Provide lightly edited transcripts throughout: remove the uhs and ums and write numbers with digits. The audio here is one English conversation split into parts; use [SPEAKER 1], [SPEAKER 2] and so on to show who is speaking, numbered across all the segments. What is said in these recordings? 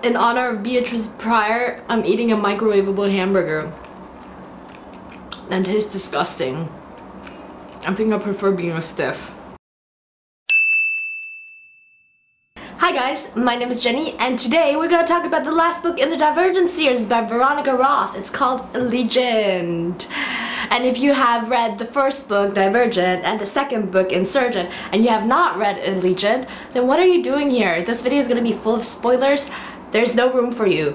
[SPEAKER 1] In honor of Beatrice Pryor, I'm eating a microwavable hamburger. And it tastes disgusting. I think I prefer being a stiff. Hi guys, my name is Jenny, and today we're gonna talk about the last book in the Divergent series by Veronica Roth. It's called Allegiant. And if you have read the first book, Divergent, and the second book, Insurgent, and you have not read Allegiant, then what are you doing here? This video is gonna be full of spoilers. There's no room for you.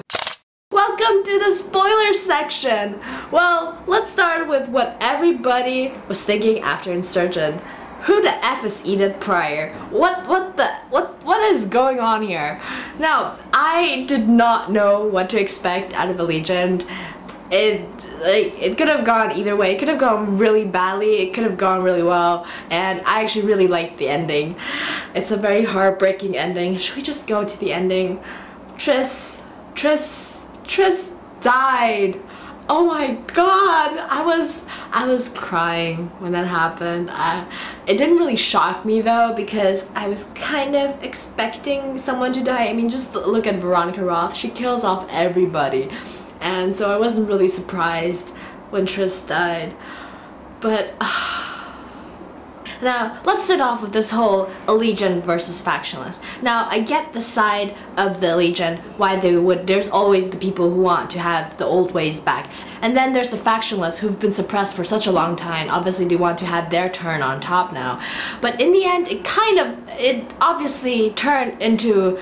[SPEAKER 1] Welcome to the spoiler section! Well, let's start with what everybody was thinking after Insurgent. Who the F is Edith Pryor? What is going on here? Now, I did not know what to expect out of Allegiant. It could have gone either way. It could have gone really badly, it could have gone really well, and I actually really liked the ending. It's a very heartbreaking ending. Should we just go to the ending? Triss died. Oh my god, I was crying when that happened. It didn't really shock me though, because I was kind of expecting someone to die. I mean, just look at Veronica Roth. She kills off everybody. And so I wasn't really surprised when Triss died. But now, let's start off with this whole Allegiant versus factionalist. Now, I get the side of the Allegiant, why they would, there's always the people who want to have the old ways back. And then there's the factionalists who've been suppressed for such a long time. Obviously, they want to have their turn on top now. But in the end, it obviously turned into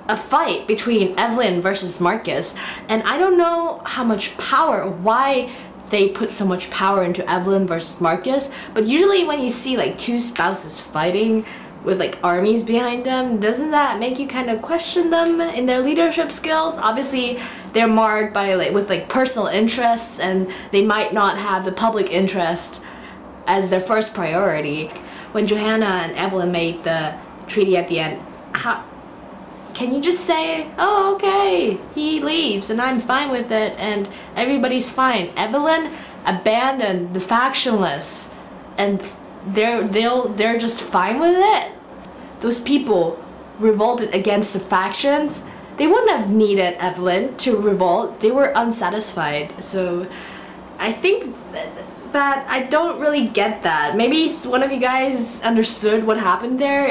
[SPEAKER 1] a fight between Evelyn versus Marcus. And I don't know how much power, why they put so much power into Evelyn versus Marcus, but usually when you see like two spouses fighting with like armies behind them, doesn't that make you kind of question them in their leadership skills? Obviously they're marred by with personal interests, and they might not have the public interest as their first priority. When Johanna and Evelyn made the treaty at the end, can you just say, oh okay, he leaves and I'm fine with it and everybody's fine? Evelyn abandoned the factionalists and they're just fine with it? Those people revolted against the factions. They wouldn't have needed Evelyn to revolt. They were unsatisfied. So I think that I don't really get that. Maybe one of you guys understood what happened there.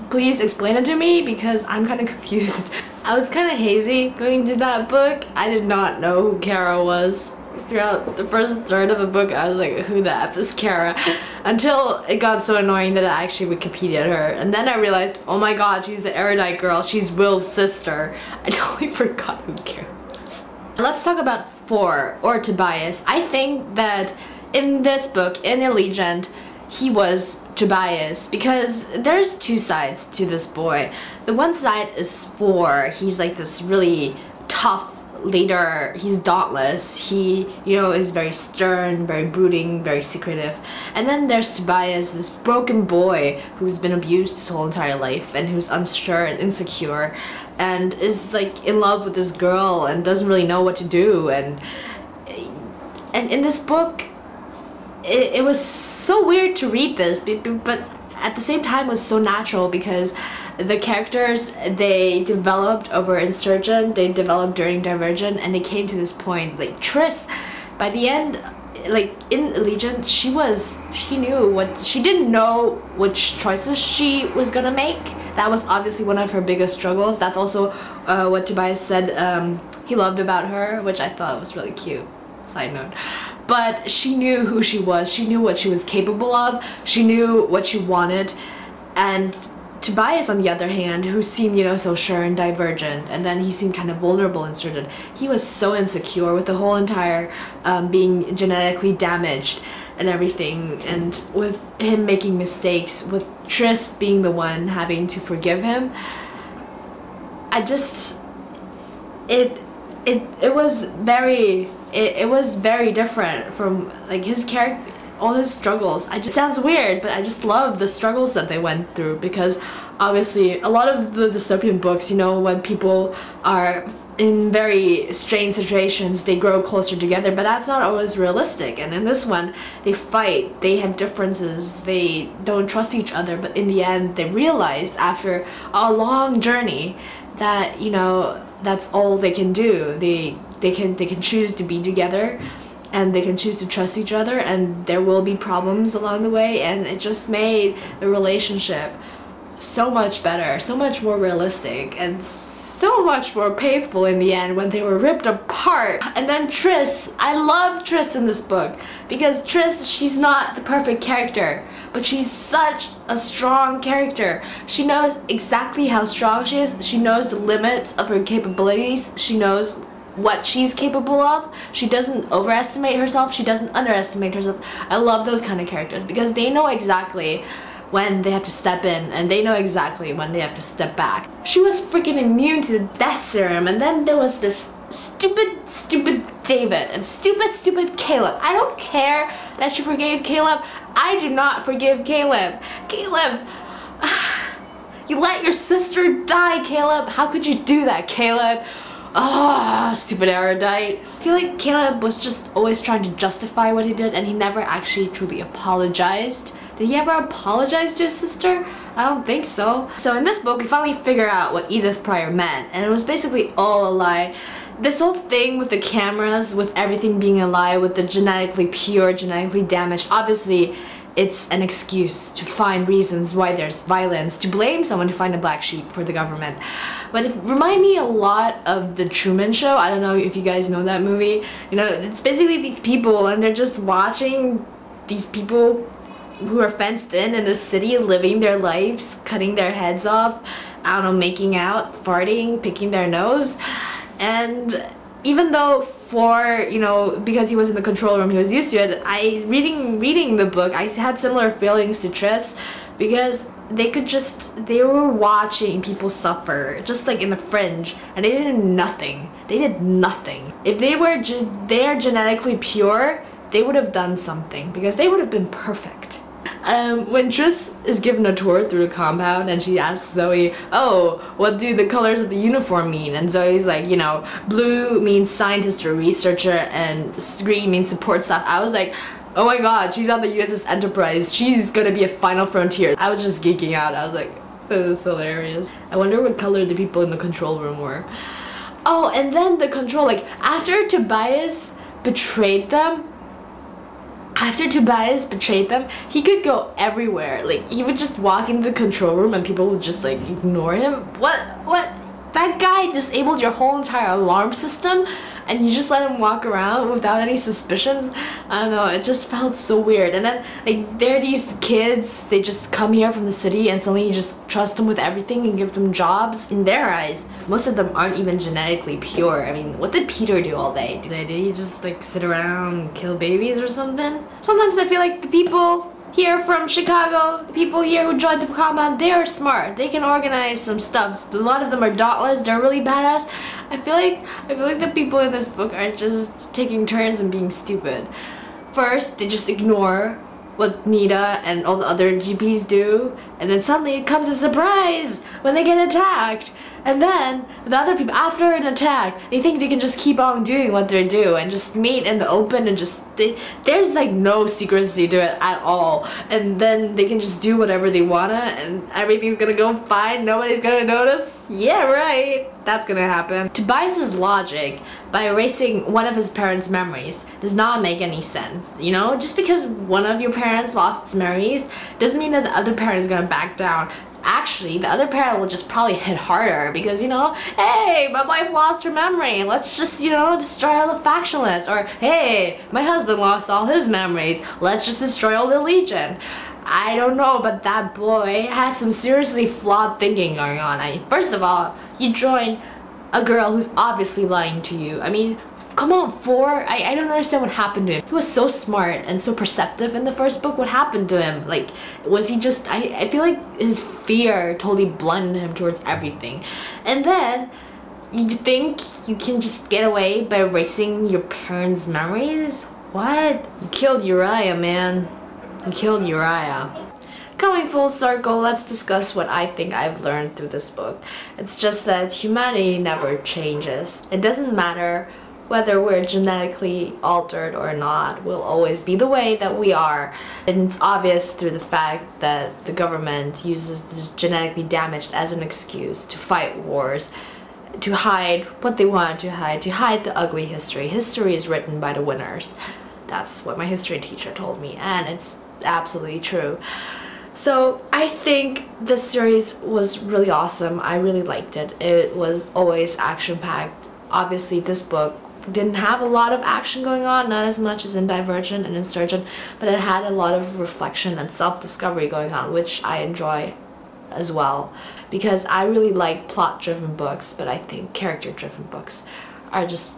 [SPEAKER 1] Please explain it to me, because I'm kind of confused. I was kind of hazy going into that book. I did not know who Kara was. Throughout the first third of the book, I was like, who the F is Kara? Until it got so annoying that I actually Wikipedia'd her. And then I realized, oh my god, she's the erudite girl. She's Will's sister. I totally forgot who Kara was. Let's talk about Four, or Tobias. I think that in this book, in Allegiant, he was Tobias, because there's two sides to this boy. The one side is Four. He's like this really tough leader. He's dauntless. He, is very stern, very brooding, very secretive. And then there's Tobias, this broken boy who's been abused his whole entire life and who's unsure and insecure and is like in love with this girl and doesn't really know what to do. And in this book, it was so weird to read this, but at the same time was so natural, because the characters, they developed over Insurgent, they developed during Divergent, and they came to this point. Like Triss, by the end, like in Allegiant, she didn't know which choices she was gonna make. That was obviously one of her biggest struggles. That's also what Tobias said he loved about her, which I thought was really cute. Side note. But she knew who she was, she knew what she was capable of, she knew what she wanted. And Tobias, on the other hand, who seemed, so sure and Divergent, and then he seemed kind of vulnerable in Insurgent, he was so insecure with the whole entire being genetically damaged and everything, and with him making mistakes, with Triss being the one having to forgive him. It was very different from like his character, all his struggles. It sounds weird, but I just love the struggles that they went through, because obviously a lot of the dystopian books, when people are in very strained situations, they grow closer together, but that's not always realistic. And in this one, they fight, they have differences, they don't trust each other, but in the end, they realize after a long journey that, that's all they can do. They can choose to be together, and they can choose to trust each other, and there will be problems along the way, and it just made the relationship so much better, so much more realistic, and so much more painful in the end when they were ripped apart. And then Triss, I love Triss in this book because Triss, she's not the perfect character, but she's such a strong character. She knows exactly how strong she is. She knows the limits of her capabilities. She knows what she's capable of. She doesn't overestimate herself. She doesn't underestimate herself. I love those kind of characters because they know exactly when they have to step in, and they know exactly when they have to step back. She was freaking immune to the death serum, and then there was this stupid David and stupid Caleb. I don't care that she forgave Caleb. I do not forgive Caleb. Caleb, you let your sister die, Caleb. How could you do that, Caleb? Oh, stupid erudite. I feel like Caleb was just always trying to justify what he did, and he never actually truly apologized. Did he ever apologize to his sister? I don't think so. So in this book, we finally figure out what Edith Pryor meant, and it was basically all a lie. This whole thing with the cameras, with everything being a lie, with the genetically pure, genetically damaged, obviously it's an excuse to find reasons why there's violence, to blame someone, to find a black sheep for the government. But it reminded me a lot of The Truman Show. I don't know if you guys know that movie. You know, it's basically these people, and they're just watching these people who are fenced in the city, living their lives, cutting their heads off, I don't know, making out, farting, picking their nose. And even though because he was in the control room, he was used to it, reading the book, I had similar feelings to Triss, because they were watching people suffer, just like in the fringe, and they did nothing. They did nothing. If they are genetically pure, they would have done something, because they would have been perfect. When Triss is given a tour through the compound and she asks Zoe, oh, what do the colors of the uniform mean? And Zoe's like, you know, blue means scientist or researcher and green means support staff. I was like, oh my god, she's on the USS Enterprise. She's gonna be a final frontier. I was just geeking out. I was like, this is hilarious. I wonder what color the people in the control room were. Oh, and then the control, like, after Tobias betrayed them, he could go everywhere. Like, he would just walk into the control room and people would just, like, ignore him. What? That guy disabled your whole entire alarm system and you just let him walk around without any suspicions? I don't know, it just felt so weird. And then, like, there are these kids, they just come here from the city and suddenly you just trust them with everything and give them jobs. In their eyes, most of them aren't even genetically pure. I mean, what did Peter do all day? Did he just, like, sit around and kill babies or something? Sometimes I feel like the people here from Chicago, the people here who joined the compound, they are smart. They can organize some stuff. A lot of them are dauntless. They're really badass. I feel like the people in this book are just taking turns and being stupid. First, they just ignore what Nita and all the other GPs do, and then suddenly it comes as a surprise when they get attacked. And then the other people, after an attack, they think they can just keep on doing what they do and just meet in the open and just, there's like no secrecy to it at all. And then they can just do whatever they wanna and everything's gonna go fine, nobody's gonna notice. Yeah, right, that's gonna happen. Tobias's logic by erasing one of his parents' memories does not make any sense, you know? Just because one of your parents lost its memories doesn't mean that the other parent is gonna back down. Actually, the other parent will just probably hit harder because, you know, hey, my wife lost her memory, let's just, you know, destroy all the factionalists. Or, hey, my husband lost all his memories, let's just destroy all the Allegiant. I don't know, but that boy has some seriously flawed thinking going on. First of all, you joined a girl who's obviously lying to you. I mean, come on, I don't understand what happened to him. He was so smart and so perceptive in the first book. What happened to him? Like, was he just, I feel like his fear totally blinded him towards everything. And then, you think you can just get away by erasing your parents' memories? What? You killed Uriah, man. You killed Uriah. Coming full circle, let's discuss what I think I've learned through this book. It's just that humanity never changes. It doesn't matter whether we're genetically altered or not, we'll always be the way that we are. And it's obvious through the fact that the government uses the genetically damaged as an excuse to fight wars. to hide what they wanted to hide the ugly history. History is written by the winners. That's what my history teacher told me, and it's absolutely true. So I think this series was really awesome. I really liked it. It was always action-packed. Obviously this book didn't have a lot of action going on, not as much as in Divergent and Insurgent, but it had a lot of reflection and self-discovery going on, which I enjoy as well, because I really like plot-driven books, but I think character-driven books are just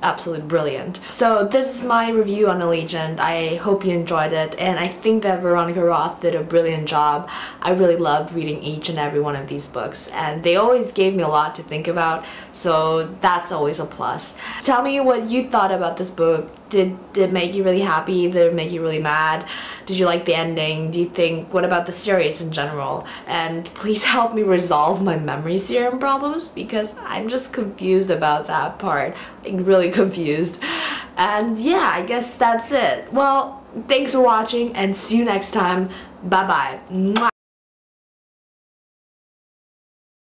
[SPEAKER 1] absolutely brilliant. So this is my review on Allegiant. I hope you enjoyed it, and I think that Veronica Roth did a brilliant job. I really loved reading each and every one of these books, and they always gave me a lot to think about, so that's always a plus. Tell me what you thought about this book. Did it make you really happy? Did it make you really mad? Did you like the ending? Do you think, what about the series in general? And please help me resolve my memory serum problems, because I'm just confused about that part. Like, really confused. And yeah, I guess that's it. Well, thanks for watching, and see you next time. Bye bye. Mwah.